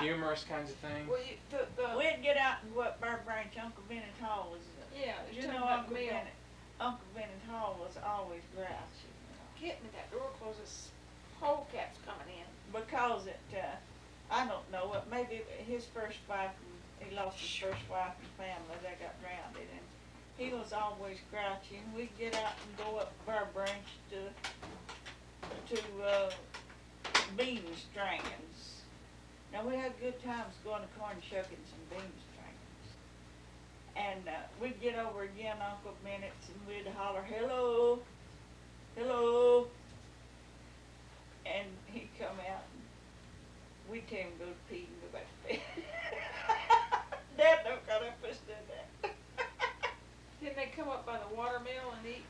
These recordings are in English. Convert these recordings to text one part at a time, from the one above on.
humorous kinds of things. Well, we'd get out and go up Burr Branch. Uncle Bennet Hall was. Yeah, You know, Uncle Bennet Hall was always grouchy. Get me that door closed. This polecat's coming in. Because I don't know, maybe his first wife, he lost his first wife and family, they got drowned, and he was always grouchy, and we'd get out and go up Burr Branch to bean strings. Now we had good times going to corn shucking some bean strings. And we'd get over again Uncle Bennett's and we'd holler, hello, hello. And he'd come out and we'd tell him to go to pee and go back to bed. Dad don't got up us did that. Didn't they come up by the watermill and eat?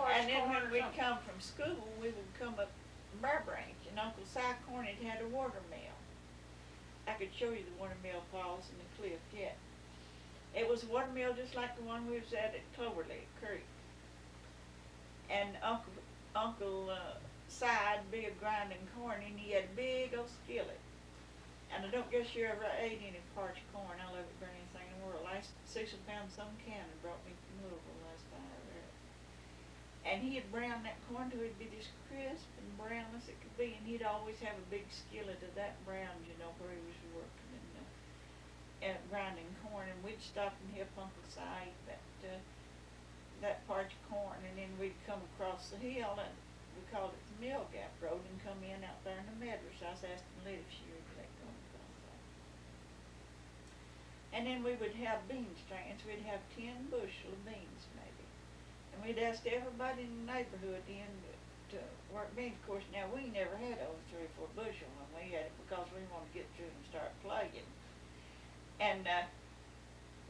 And then when we'd come from school, we would come up Burr Branch, and Uncle Si Cornett had a watermill. I could show you the watermill falls in the cliff yet. It was a watermill just like the one we was at Cloverleaf Creek. And Uncle Si'd be a grinding corn, and he had a big old skillet. And I don't guess you ever ate any parched corn. I love it better than anything in the world. Cecil found some can and brought me from Louisville last time I read it. And he'd brown that corn till it'd be just crisp and brown as it could be, and he'd always have a big skillet of that brown, you know, where he was working and grinding corn, and we'd stop and help Uncle Si eat that parched corn, and then we'd come across the hill, and we called it the Mill Gap Road, and come in out there in the meadows. I was asking Lettie if she would let go across that. And then we would have bean strings. We'd have 10 bushel of beans maybe. And we'd ask everybody in the neighborhood in to work beans. Of course, now we never had over 3 or 4 bushel when we had it because we wanted to get through and start playing. And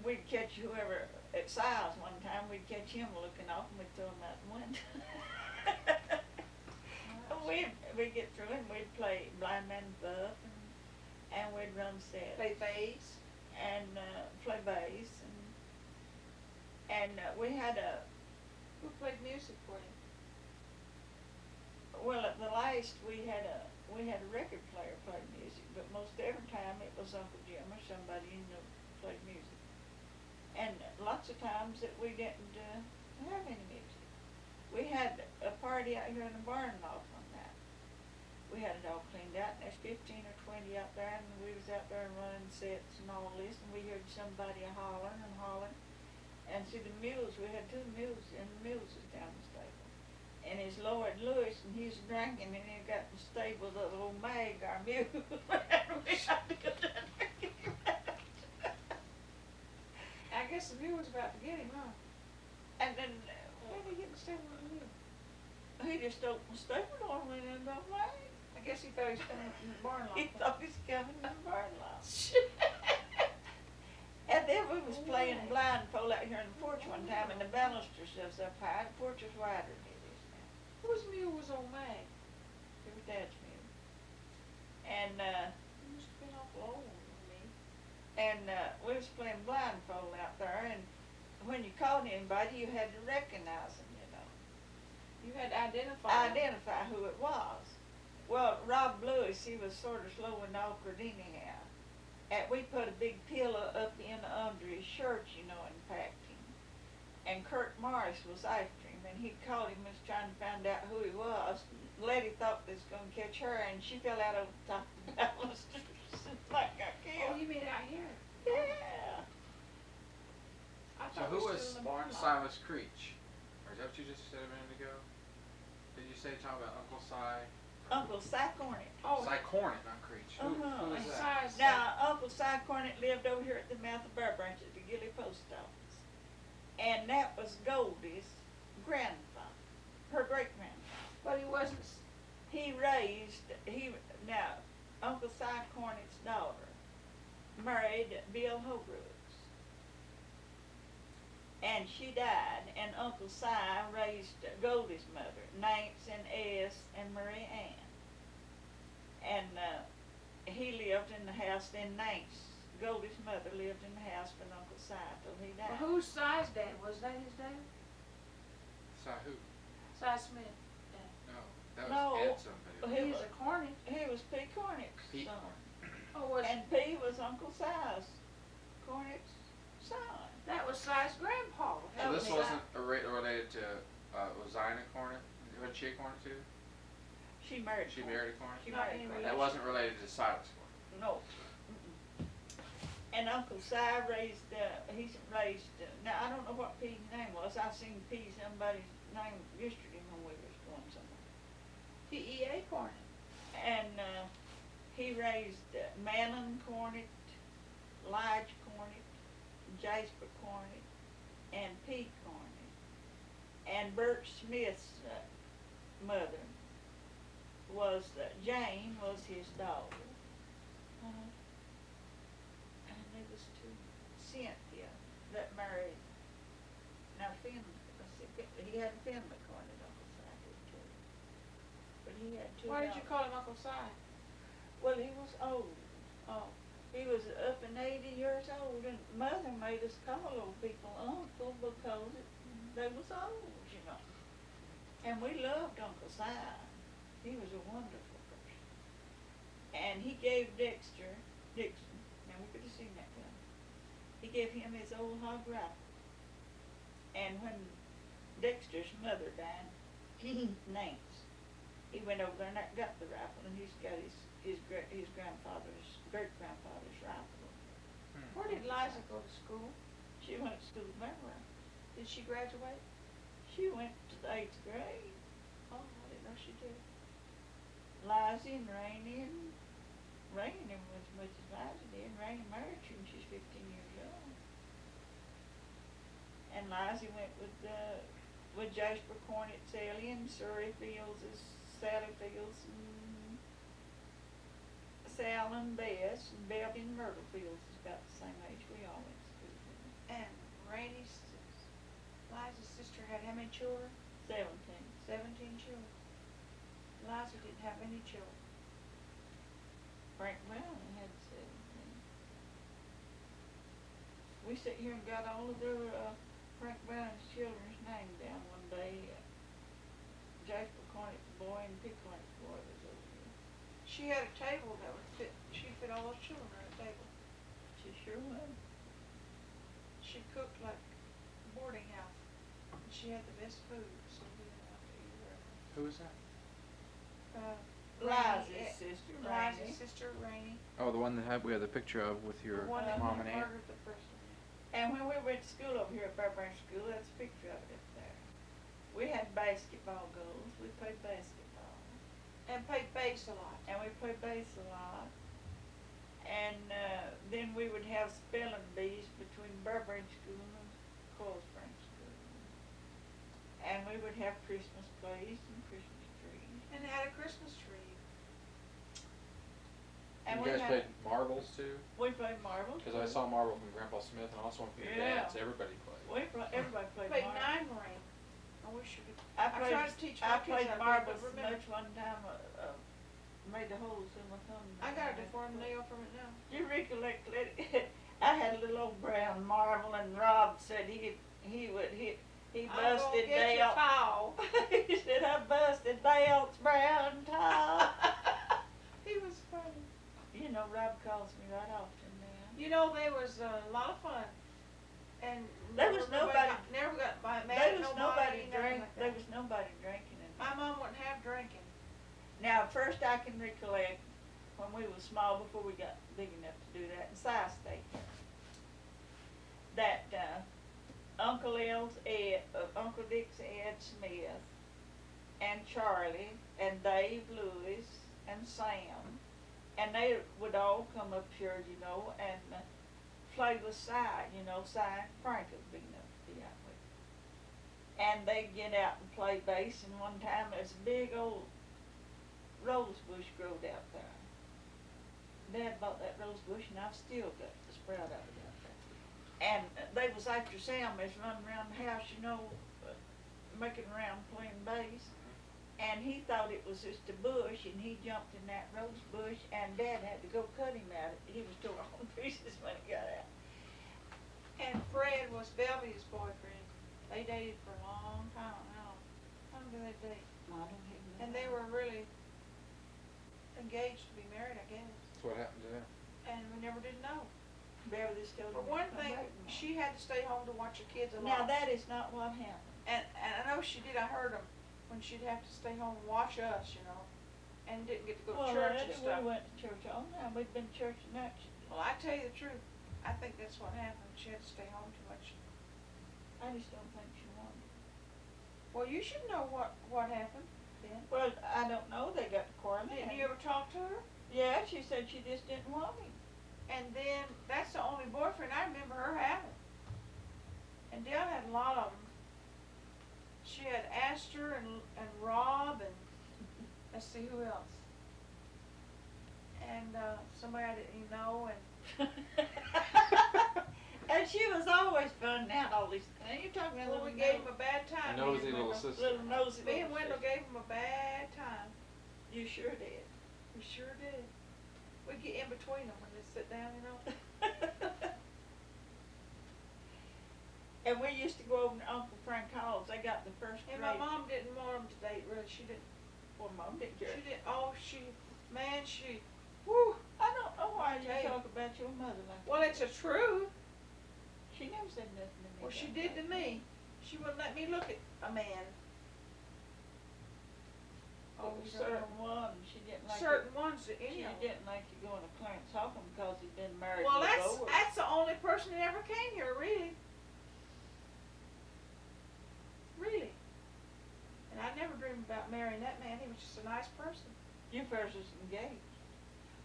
we'd catch whoever at Siles one time. We'd catch him looking off, and we'd throw him out the window. We'd get through and we'd play blind man buff, and we'd run sets. Play bass. And play bass, and we had a. Who played music for you? Well, at the last we had a record player play music, but most every time it was Uncle Jim or somebody you know played music. And lots of times that we didn't have any music. We had a party out here in the barn loft on that. We had it all cleaned out, and there's 15 or 20 out there, and we was out there running sets and all this, and we heard somebody hollering and hollering. And see the mules, we had 2 mules, and the mules was down the stable. And it's Lloyd Lewis, and he's drinking, and he got in the stable the old Mag, our mule. And we had to go down there and get him out. I guess the mule was about to get him, huh? And then Where did he get in the stable with the mule? he just opened the stable door and went in the way. I guess he thought he was coming from the barn loft. He thought he was coming in the barn loft. And then we was playing blindfold out here on the porch one time, and the balusters was up high. The porch was wider than it is now. Whose mule was old Mag? It was Dad's mule. And He must have been awful old with me. we was playing blindfold out there, and when you called anybody, you had to recognize them, you know. You had to identify Who it was. Well, Rob Lewis, he was sort of slow and awkward anyhow. And we put a big pillow up in under his shirt, you know, and packed him. And Kurt Morris was after him, and he called him and was trying to find out who he was. Lettie thought they was going to catch her, and she fell out over the top of the balusters and like got killed. Oh, you mean out here? Yeah. I So thought who we was still in the barn loft. Silas Creech? Or is that what you just said a minute ago? Did you say talking about Uncle Si? Uncle Si Cornett. Oh, Si Cornett, not Creech. Who is and that? Si's Now, Uncle Si Cornett lived over here at the mouth of Burr Branch at the Gilly Post Office. And that was Goldie's grandfather, her great-grandfather. But he wasn't. Now, Uncle Si Cornett's daughter married Bill Holbrooks. And she died, and Uncle Si raised Goldie's mother, Nance and S and Marie Ann. And he lived in the house, then Nance, Goldie's mother, lived in the house with Uncle Si till he died. Well, whose Si's dad? Was that his dad? Si who? Si Smith. No, that was No. Ed somebody. Well, He was a Corny. He was P. Cornett's Pete son. Cornett. Oh, was And P was Uncle Si's Cornet's son. that was Si's grandpa? So That this was wasn't related to, was Zina Cornet? Was she a Cornet too? She married. She Cornet. married a Cornet? She Not married. any Cornet. That wasn't related to Silas Cornet. No. Mm-mm. And Uncle Si raised. He's raised. Now I don't know what P's name was. I seen P somebody's name yesterday when we was going somewhere. PEA Cornet. And he raised Manon Cornet, Lige Cornet, Jasper Cornet, and P Cornet. And Bert Smith's mother was Jane was his daughter. And there was two. Cynthia that married. Now Finley. He had Finley Cornet, Uncle Si did too. But he had two. Why did you daughters. call him Uncle Si? Well, he was old. Oh. He was up in 80 years old, and Mother made us call old people uncle because they was old, you know. And we loved Uncle Si. He was a wonderful person. And he gave Dixon, now we could have seen that guy, he gave him his old hog rifle. And when Dexter's mother died, Nance, he went over there and got the rifle, and he's got his grandfather's, great-grandfather's rifle. Where did Liza go to school? She went to school at Beverly. Did she graduate? She went to the 8th grade. Oh, I didn't know she did. Liza and Rainey was as much as Liza did. Rainey married you when she was 15 years old. And Liza went with Jasper Cornet, Sally, and Surrey Fields, Sally Fields, and Sal and Bess, and Bev and Myrtle Fields is about the same age we all went to school with. And Liza's sister had how many children? 17. 17 children. Liza didn't have any children. Frank Brown had 17. We sat here and got all of their Frank Brown's children's names down one day. Jasper Cornet's boy and P Cornet's boy was over here. She had a table that would fit. She fit all those children at a table. She sure was. She cooked like a boarding house. And she had the best food, so we didn't have to eat her. Who was that? Liza's sister, Rainey. Liza's sister, Rainey. Oh, the one that we have the picture of with your The one that mom and aunt. murdered the person. And when we went to school over here at Burbank School, that's a picture of it up there. We had basketball goals. We played basketball. And played bass a lot. And we played bass a lot. And then we would have spelling bees between Burbank School and Coral Springs School. And we would have Christmas plays and Christmas trees. And they had a Christmas tree. And You we guys had, played marbles too? we played marbles. Because I saw marble from Grandpa Smith and also one from your Yeah. dad's. Everybody played. Everybody played Played marbles. nine ring. I wish you could. I tried to teach I my kids played how to play, marbles but so remember- much one time, made the holes in my thumb. I got a deformed nail from it now. You recollect, Lettie? I had a little old brown marble, and Rob said he I'm gonna busted get your Delt. towel. He said, I busted Delt's brown towel. He was funny. You know, Rob calls me right often now. You know, there was a lot of fun. And There was nobody- never got mad There at was nobody, nobody nothing drink. like There that. was nobody drinking in My there. mom wouldn't have drinking. Now, first I can recollect when we were small, before we got big enough to do that, in Cy State, that Uncle Dick's Ed Smith, and Charlie, and Dave Lewis, and Sam, and they would all come up here, you know, and play with Cy, you know, Cy and Frank was big enough to be out with. And they'd get out and play bass, and one time there's a big old rose bush growed out there. Dad bought that rose bush, and I've still got the sprout out of it out there. And they was after Sam, was running around the house, you know, making around playing bass. And he thought it was just a bush, and he jumped in that rose bush, and Dad had to go cut him out. He was torn all to pieces when he got out. And Fred was Belvy's boyfriend. They dated for a long time. How long did they date? I don't even know. And they were really engaged to be married, I guess. So what happened to them? never did know. Beverly still For didn't one come thing, back no more. she had to stay home to watch her kids a Now, lot. that is not what happened. And I know she did, I heard them, when she'd have to stay home and watch us, you know, and didn't get to go to Well, church and Lettie, stuff. we went to church all the time. We've been to church and that. Well, I tell you the truth, I think that's what happened, she had to stay home too much. I just don't think she wanted. Well, you should know what happened then. Well, I don't know. They got the quarantine. Didn't you ever talk to her? Yeah, she said she just didn't want me. And then, that's the only boyfriend I remember her having. And Delt had a lot of them. She had Astor and Rob and, let's see who else. And, somebody I didn't even know and. And she was always fun now, all these, and you're talking about Well, we little gave him a bad A time. nosy me and little Wendell. sister. little nosy Me and little Wendell sister. gave him a bad time. You sure did. We sure did. We get in between them when they sit down, you know. And we used to go over to Uncle Frank Hall's. They got the first And grade. my mom didn't want them to date, really. She didn't. Well, Mom didn't care. She didn't. Oh, man, whew. I don't know why you Hey. talk about your mother like Well, that. it's a truth. She never said nothing to me. Well, she about did that. to me. She wouldn't let me look at a man. Oh, you don't certain know. ones. She didn't like Certain it. ones that She any of them. didn't like you going to Clarence Holcomb because he'd been married Well, to that's Lois. the only person that ever came here, really. Really. And I never dreamed about marrying that man. He was just a nice person. You first was engaged.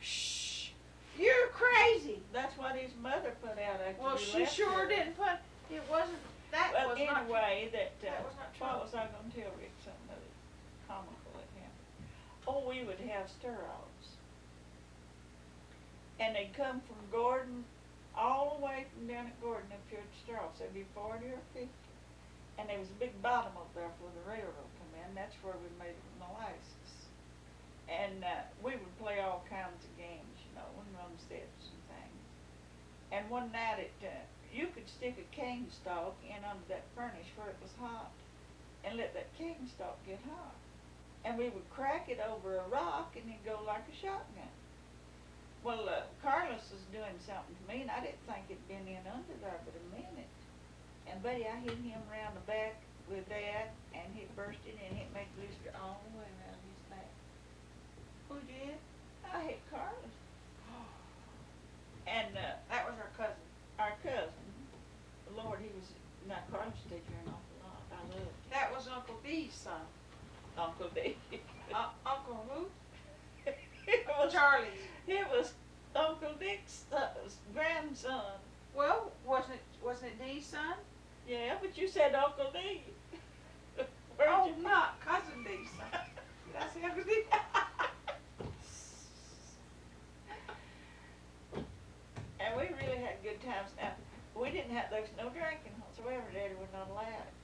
Shh. You're crazy. That's what his mother put out after Well, we she left sure her. didn't put. It wasn't. That Well, was not. anyway, that was not true. what was I going to tell Rick? Something other comical that happened. Oh, we would have stir-offs, and they'd come from Gordon, all the way from down at Gordon up here at stir-offs. They'd be 40 or 50, and there was a big bottom up there where the railroad come in. That's where we made molasses, and we would play all kinds of games, you know, and run sets and things. And one night you could stick a cane stalk in under that furnace where it was hot and let that cane stalk get hot. And we would crack it over a rock and it'd go like a shotgun. Well, Carlos was doing something to me and I didn't think it'd been in under there but a minute. And buddy, I hit him around the back with that and he burst it and it made blister all the way around his back. Who did? I hit Carlos. And That was her cousin. our cousin, Lord, he was, now Carlos stayed here an awful lot. I loved him. That was Uncle Dee's son. Uncle D. Uncle who? It was Charlie's. It was Uncle Dick's grandson. Well, wasn't it Dee's son? Yeah, but you said Uncle D. Oh, not cousin Dee's son. Did I say Uncle D? And we really had good times. Now, we didn't have, there was no drinking whatsoever. Daddy would not allow it.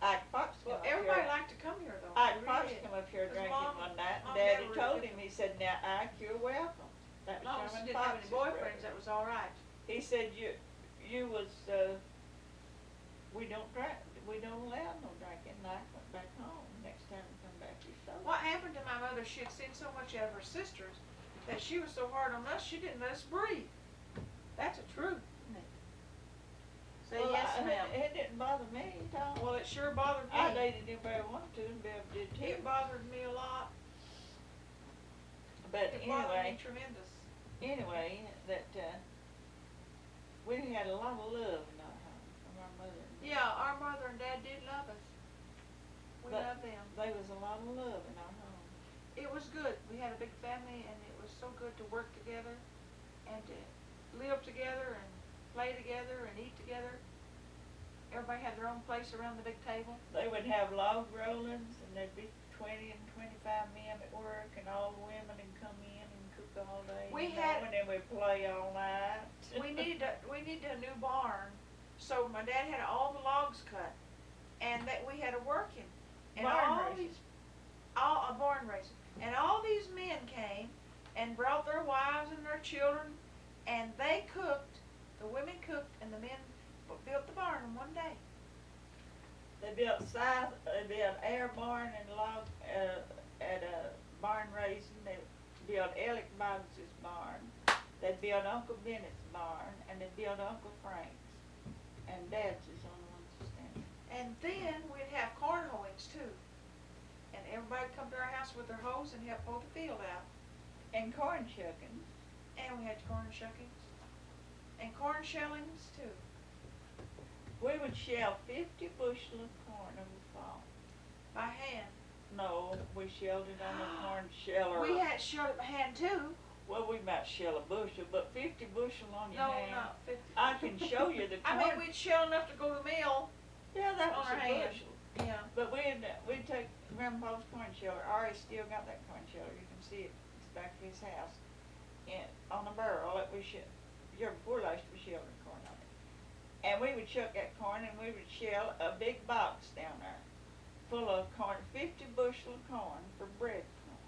Ike Fox come Well, up everybody here. liked to come here though. Ike They Fox really did. come up here 'Cause drinking Mom- one night, and Mom Daddy never told really him, he said, "Now, Ike, you're welcome." That As was long as you Sherman didn't have any Fox's boyfriends, brother. that was all right. He said, you was, we don't drink, we don't allow no drinking. And I went back home. Next time we come back, he told me. What happened to my mother? She had seen so much out of her sisters that she was so hard on us, she didn't let us breathe. That's a truth, isn't it? Say Well, yes, ma'am. It didn't bother me, Tom. Well, it sure bothered me. I dated anybody I wanted to, and Bev did too. It bothered me a lot. But It bothered anyway, me tremendous. that, we had a lot of love in our home from our mother and dad. Yeah, our mother and dad did love us. We But loved them. There was a lot of love in our home. It was good. We had a big family and it was so good to work together and to live together and play together and eat together. Everybody had their own place around the big table. They would have log rollings, and there'd be 20 and 25 men at work, and all the women would come in and cook all day. We you know, had- and then we'd play all night. We needed a new barn, so my dad had all the logs cut, and that we had to work him. And Barn all raising. these, all a barn raising, and all these men came and brought their wives and their children, and they cooked. The women cooked, and the men built the barn in one day. They built air barn and log at a barn raising. They built Alec Boggs's barn, They'd build Uncle Bennett's barn, and they'd build Uncle Frank's, and Dad's is the only one standing. And then we'd have corn hoeings too. And everybody'd come to our house with their hoes and help hoe the field out. And corn shuckings. And we had corn shuckings. And corn shellings too. We would shell 50 bushel of corn over the fall. By hand. No, we shelled it on a corn sheller. We had shelled it by hand too. Well, we might shell a bushel, but 50 bushel on your No, hand. not 50. I can show you the corn. I mean, we'd shell enough to go to the mill. Yeah, that on was our a hand. bushel. Yeah. But we'd take Grandpa's corn sheller. Ari still got that corn sheller. You can see it. It's back to his house. And on a barrel that we shelled. Year before last we shelled the corn on it. And we would chuck that corn and we would shell a big box down there full of corn, 50 bushel of corn for bread corn.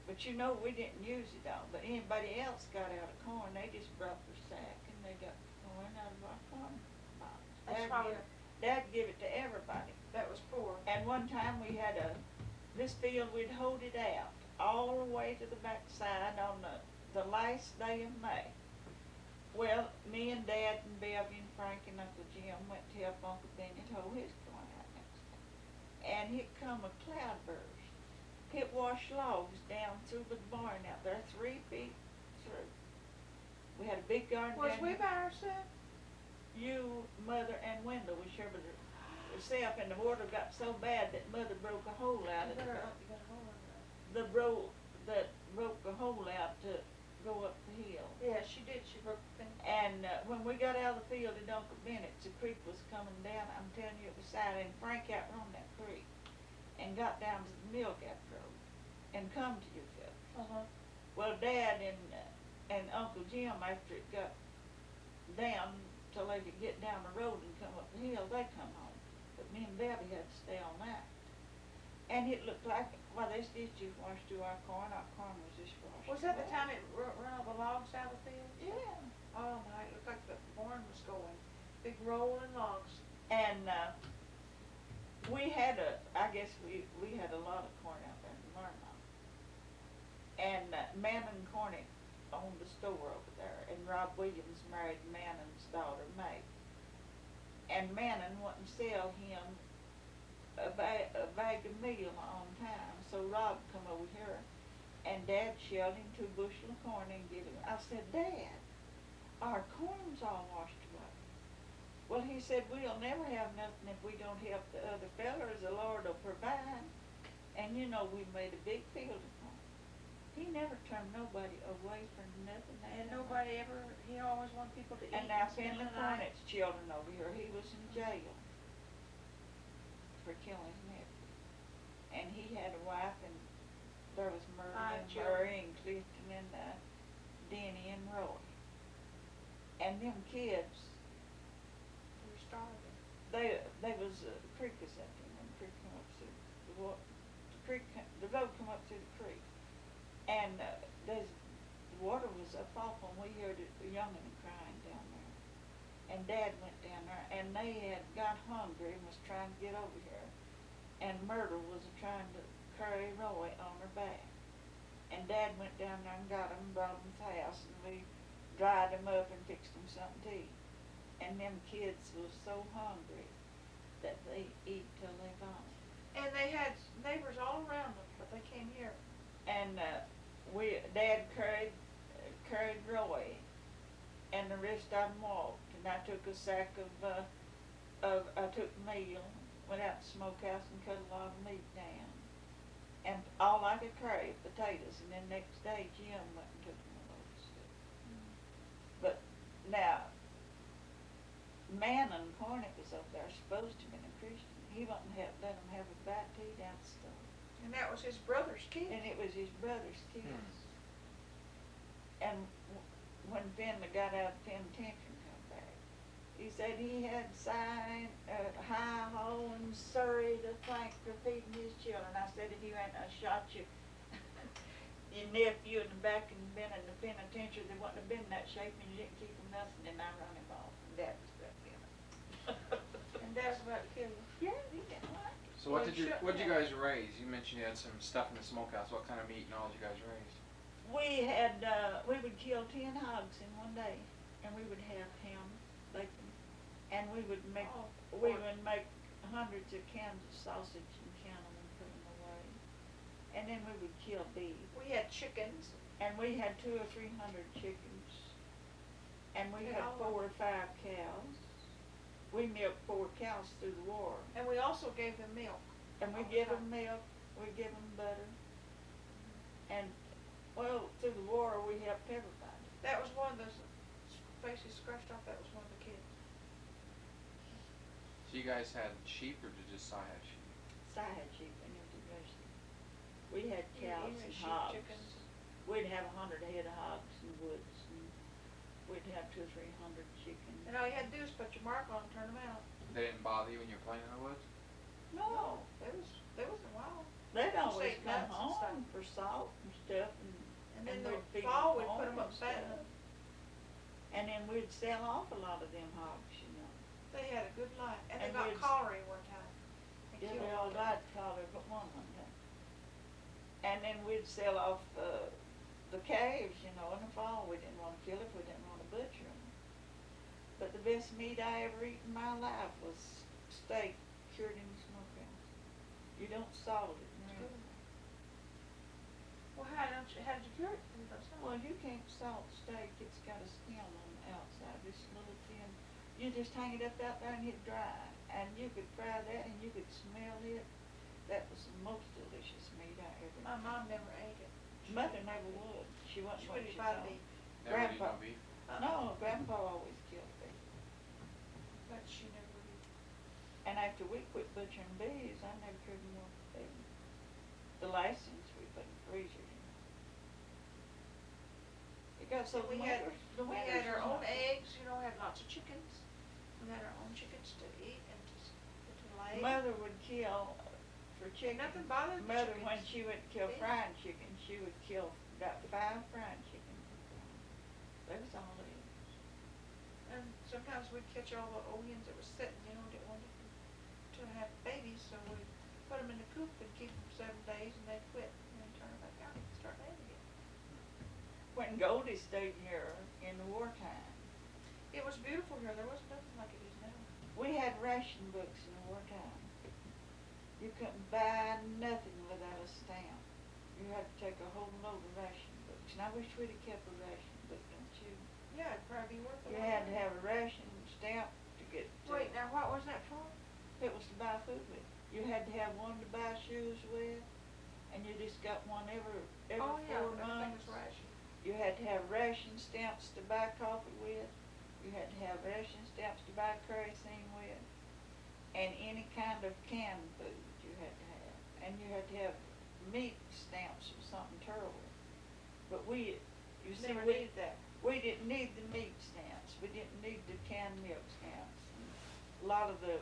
But you know, we didn't use it all. But anybody else got out of corn, they just brought their sack and they got corn out of our corn box. That's probably, Dad give it to everybody. that was poor. And one time we had this field, we'd hoed it out all the way to the back side on the last day of May. Well, me and Dad and Bevy and Frank and Uncle Jim went to help Uncle Benny hoe his corn out next day. And here come a cloudburst. It washed logs down through the barn out there 3 feet through. We had a big garden Was down we here. by ourselves? You, Mother, and Wendell was here by herself, and the water got so bad that Mother broke a hole out of the that broke a hole out to go up the hill. Yeah, she did. She broke the thing. And when we got out of the field at Uncle Bennett's, the creek was coming down. I'm telling you, it was silent. And Frank outrun that creek and got down to the Mill Gap Road and come to you, Phil. Well, Dad and Uncle Jim, after it got down till they could get down the road and come up the hill, they come home. But me and Bevy had to stay on that. And it looked like, well, this ditch just washed through our corn was just washed. Was that the away. time it run all the logs out of the field? Yeah. Oh my, it looked like the barn was going. Big rolling logs. And we had I guess we had a lot of corn out there in the barn. And Mannon Cornick owned the store over there, and Rob Williams married Mannon's daughter, May. And Mannon wouldn't sell him a bag of meal on time, so Rob come over here, and Dad shelled him 2 bushel of corn and give him. I said, Dad, our corn's all washed away. Well, he said, we'll never have nothing if we don't help the other fellers. The Lord will provide. And you know, we made a big field of corn. He never turned nobody away from nothing. And nobody ever, he always wanted people to eat. And now spend Finley the night. Cornett's children over here, he was in jail for killing his nephew. And he had a wife, and there was Murray 5 and children. Murray and Clifton and Denny and Roy. And them kids, We were starving. they was a creek was up there, and the creek come up through the road come up through the creek. And the water was up off when we heard a young'un crying down there. And Dad went down there, and they had got hungry and was trying to get over here. And Myrtle was trying to carry Roy on her back. And Dad went down there and got him, brought him to the house, and we dried him up and fixed him something to eat. And them kids was so hungry that they eat till they vomit. And they had neighbors all around them, but they came here. And Dad carried Roy, and the rest of them walked. And I took a sack I took meal, went out to the smokehouse and cut a lot of meat down. And all I could carry, potatoes, and then next day Jim went and took them a load of stuff. But now, Mannon Cornick was up there supposed to have been a Christian. He wouldn't let them have a bite to eat out the store. And that was his brother's kid. And it was his brother's kids. And when Finley got out of penitentiary and come back, he said he had signed Hi-Ho and Surrey to thank for feeding his children. I said, if you hadn't shot your nephew in the back and been in the penitentiary, they wouldn't have been in that shape, and you didn't keep him nothing, and I run him off. And Dad was about to kill him. And Dad's about to kill him. Yeah, he didn't like it. So what did you guys raise? You mentioned you had some stuff in the smokehouse. What kind of meat and all did you guys raise? we would kill 10 hogs in one day, and we would have ham, bacon, and we would make, Oh, we pork. would make hundreds of cans of sausage and count them and put them away. And then we would kill beef, We had chickens. and we had 200 or 300 chickens, and we And had all 4 or 5 cows. We milked 4 cows through the war, And we also gave them milk. and we all the give time. them milk, we give them butter, and, well, through the war, we helped everybody. That was one of those faces scratched off, that was one of the kids. So you guys had sheep or did just Si have sheep? Si had sheep and everything else. We had Yeah, cows you had and sheep, hogs. chickens. We'd have 100 head of hogs in the woods, and we'd have 200 or 300 chickens. And all you had to do was put your mark on them, turn them out. They didn't bother you when you were playing in the woods? No, They wasn't wild. they'd Just always ate come nuts and stuff. home for salt and stuff, And then we'd the feed fall, them we'd put corn them up and fattening. stuff. And then we'd sell off a lot of them hogs, you know. They had a good life, and they And got we'd- cholera one time. Yeah, they all died cholera but one time. And then we'd sell off the calves, you know, in the fall. We didn't want to kill it, we didn't want to butcher them. But the best meat I ever eat in my life was steak cured in the smokehouse. You don't salt it, no. Well, how did you cure it? You don't know. Well, you can't salt steak, it's got a skin on the outside, this little thin. You just hang it up out there and it dry, and you could fry that and you could smell it. That was the most delicious meat I ever My ate. mom never ate it. Mother never would, she wasn't She what wouldn't she buy thought. beef, Never did Grandpa. no beef? No, Grandpa always killed beef. but she never would eat. And after we quit butchering bees, I never cared more for beef. The license we put in the freezer, you know. It got so We the had, winters, we had our was own not- eggs, you know, had lots of chickens. We had our own chickens to eat and to lay. Mother would kill for chicken. Nothing bothered the Mother, when chickens. she would kill Yeah. fried chicken, she would kill about 5 fried chickens. That was all it is. And sometimes we'd catch all the old hens that were sitting, you know, that wanted to have babies, so we'd put them in the coop and keep them 7 days, and they'd quit, and then turn them back out and start laying again. When Goldie stayed here in the wartime, It was beautiful here, there was nothing like it is now. we had ration books in the wartime. You couldn't buy nothing without a stamp. You had to take a whole load of ration books. And I wish we'd have kept a ration book, don't you? Yeah, it'd probably be worth a You lot. had to have a ration stamp to get to. Wait, now what was that for? It was to buy food with. You had to have one to buy shoes with, and you just got one every Oh, yeah, 4 everything months. was ration. You had to have ration stamps to buy coffee with. You had to have ration stamps to buy kerosene with. And any kind of canned food you had to have. And you had to have meat stamps or something terrible. But you see, Never we needed that. didn't need the meat stamps. We didn't need the canned milk stamps. And a lot of the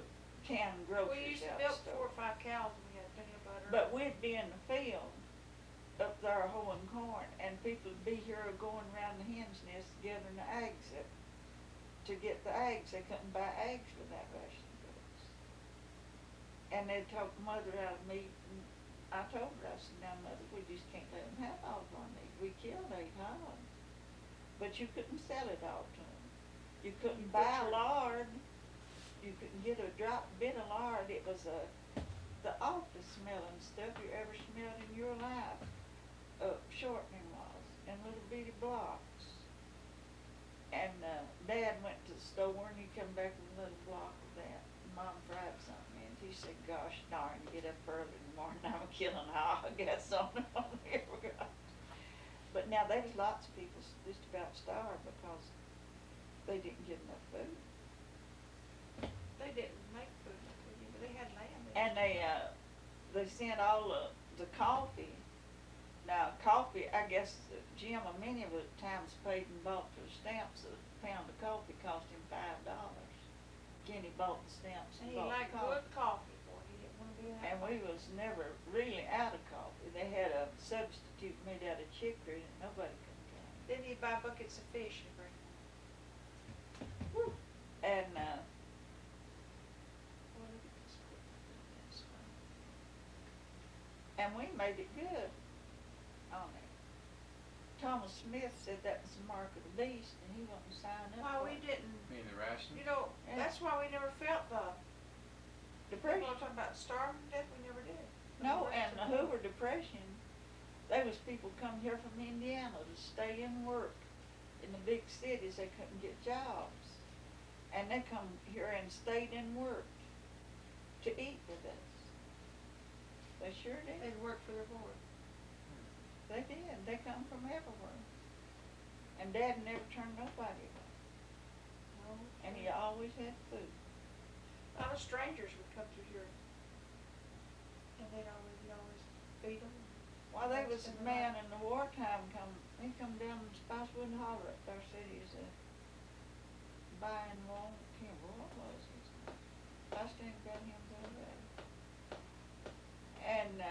canned We groceries used to out milk store. 4 or 5 cows, and we had plenty of butter. But we'd be in the field up there hoeing corn, and people would be here going around the hen's nest gathering the eggs up. To get the eggs, they couldn't buy eggs without ration books. And they'd talk mother out of meat, and I told her, I said, now mother, we just can't let them have all of our meat. We killed 8 hogs. But you couldn't sell it all to them. You couldn't buy butcher it. lard. You couldn't get a drop bit of lard. It was the awfulest smelling stuff you ever smelled in your life. Shortening was, in little bitty blocks. And Dad went to the store and he come back with a little block of that. And Mom fried something in. He said, gosh darn, you get up early in the morning, I'm killing a hog. I got something on here. But now there's lots of people just about starved because they didn't get enough food. They didn't make food like we did, but they had land. And they sent all the coffee. Now, coffee, I guess Jim, many of the times paid and bought for the stamps. A pound of coffee cost him $5. Jenny bought the stamps And and he bought liked the good coffee. coffee, boy, he didn't wanna be without And we coffee. was never really out of coffee. They had a substitute made out of chicory that nobody could drink. Then he'd buy buckets of fish and bring them. And Boy, look at this quick, that's fine. and we made it good on it. Thomas Smith said that was the mark of the beast, and he wouldn't sign up Why for we it. didn't, mean the ration? you know, Yeah. that's why we never felt the, Depression. people are talking about starving to death, we never did. No, and the Hoover Depression, there was people come here from Indiana to stay and work in the big cities. They couldn't get jobs, and they come here and stayed and worked to eat with us. They sure did. They'd work for their board. They did. They come from everywhere, and Dad never turned nobody away, No. and he always had food. A lot of strangers would come through here, and we'd always feed them. Well, there was a man in the wartime he come down to Spicewood and Holler at our cities, buying wrong, can't remember what was his name. I still got him the other day. And,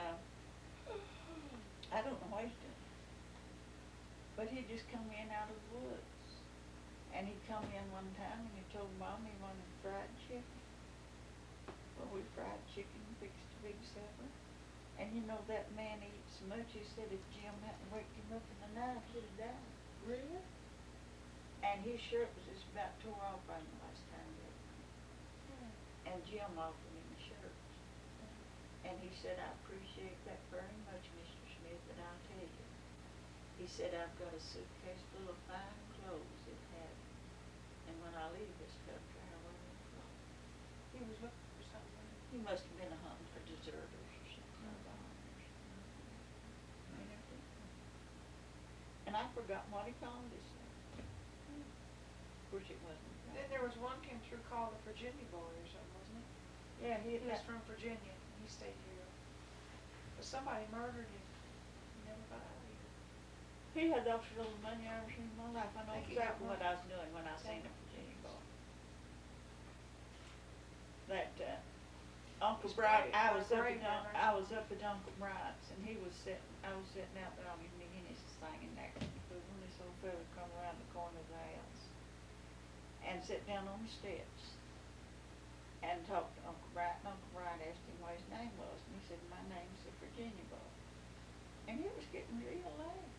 I don't know what he's doing. But he just come in out of the woods. And he come in one time and he told Mom he wanted fried chicken. Well, we fried chicken, fixed a big supper. And you know, that man eats so much, he said if Jim hadn't waked him up in the night, he'd have died. Really? And his shirt was just about tore off by the last time he ate it. And Jim offered him a shirt. And he said, I appreciate that very much, Mr. Smith, but I'll tell you. He said, I've got a suitcase full of fine clothes that have, and when I leave this country, I wear them clothes. He was looking for something. He must have been hunting for deserters or something. And I forgot what he called this thing. Of course it wasn't. Then there was one came through called the Virginia Boy or something, wasn't it? Yeah, He was from Virginia, and he stayed here. But somebody murdered him. He never got out of here. he had the most little money I ever seen in my life. I know Think he got exactly what one. I was doing when I seen a Virginia boy. That, Uncle He's Bright, great. I What a was up great at, man, I was up at Uncle Bright's, and I was sitting out there on his McGinnis singing that, because when this old fella come around the corner of the house, and sit down on the steps, and talk to Uncle Bright, and Uncle Bright asked him what his name was, and he said, my name's the Virginia boy. And he was getting real late.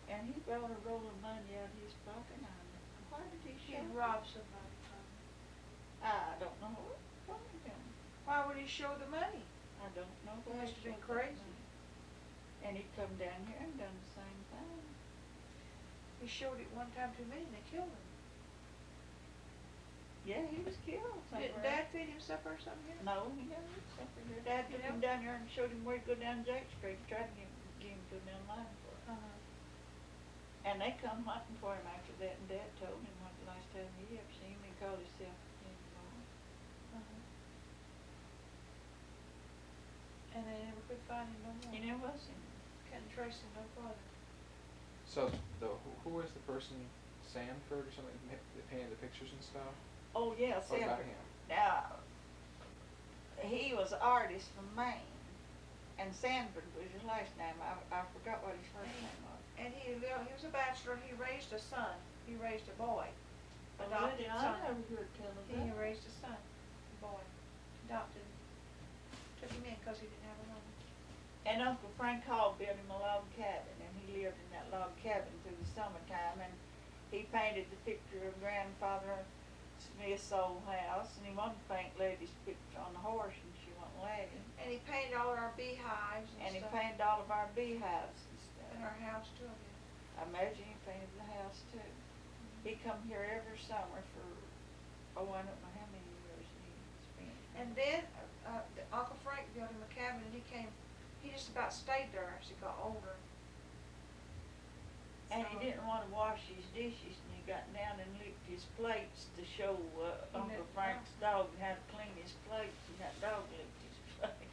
And he brought a roll of money out of his pocket, and I said, why did he He show had it? robbed somebody from him. I don't know what from him. Why would he show the money? I don't know. He where must have been showed that crazy. money. And he come down here and done the same thing. He showed it one time to me and they killed him. Yeah, he was killed somewhere. Didn't Dad feed him supper or something here? No, he never did something here. Dad took him down here and showed him where to go down Jake Street, tried to get him to go down line for it. Uh-huh. And they come hunting for him after that, and Dad told him what the last time he ever seen him, he called himself Virginia boy. Uh-huh. And they never could find him no more. You never was him. Couldn't trace him no farther. So who was the person, Sanford or something, that painted the pictures and stuff? Oh, yeah, What about Sanford. him? Now, he was an artist from Maine, and Sanford was his last name. I forgot what his first name was. And he was a bachelor, he raised a son, he raised a boy. Oh, Adopted really? son. I never heard tell of He that. raised a son, a boy, adopted him. Took him in because he didn't have a home. And Uncle Frank Hall built him a log cabin, and he lived in that log cabin through the summertime, and he painted the picture of Grandfather Smith's old house, and he wanted to paint Lettie's picture on the horse, and she wasn't letting. And he painted all our beehives And he stuff. painted all of our beehives and stuff. In our house too, I guess. I imagine he painted the house too. He come here every summer for, I don't know how many years he spent. And then, Uncle Frank built him a cabin and he just about stayed there as he got older. And he didn't wanna wash his dishes, and he got down and licked his plates to show, Uncle Frank's dog how to clean his plates, and that dog licked his plate.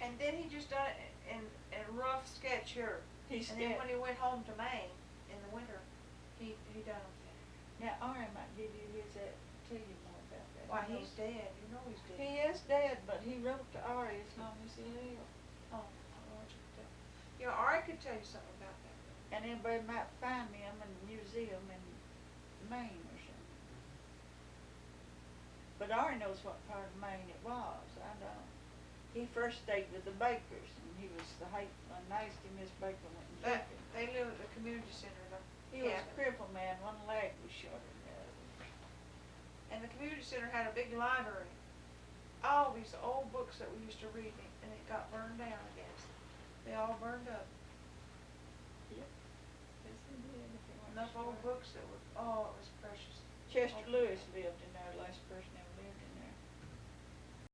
And then he just done it in rough sketch here. He And then sketched. when he went home to Maine in the winter, he done it. Now, Ari might give you his, tell you more about that. Why, He he's knows- dead, you know he's dead. He is dead, but he wrote to Ari as long as he lived. Oh, I don't know what you can tell. You know, Ari could tell you something about that. And anybody might find him in the museum in Maine or something. But Ari knows what part of Maine it was, I don't. He first stayed with the Bakers, and he was the nasty Miss Baker went and took him. They live at the community center, He was a crippled man, one leg was shorter than the other. and the community center had a big library. All these old books that we used to read, and it got burned down, I guess. They all burned up. Yep. Yes, he did. If you weren't Enough old sure. books that were, oh, it was precious. Chester Lewis lived in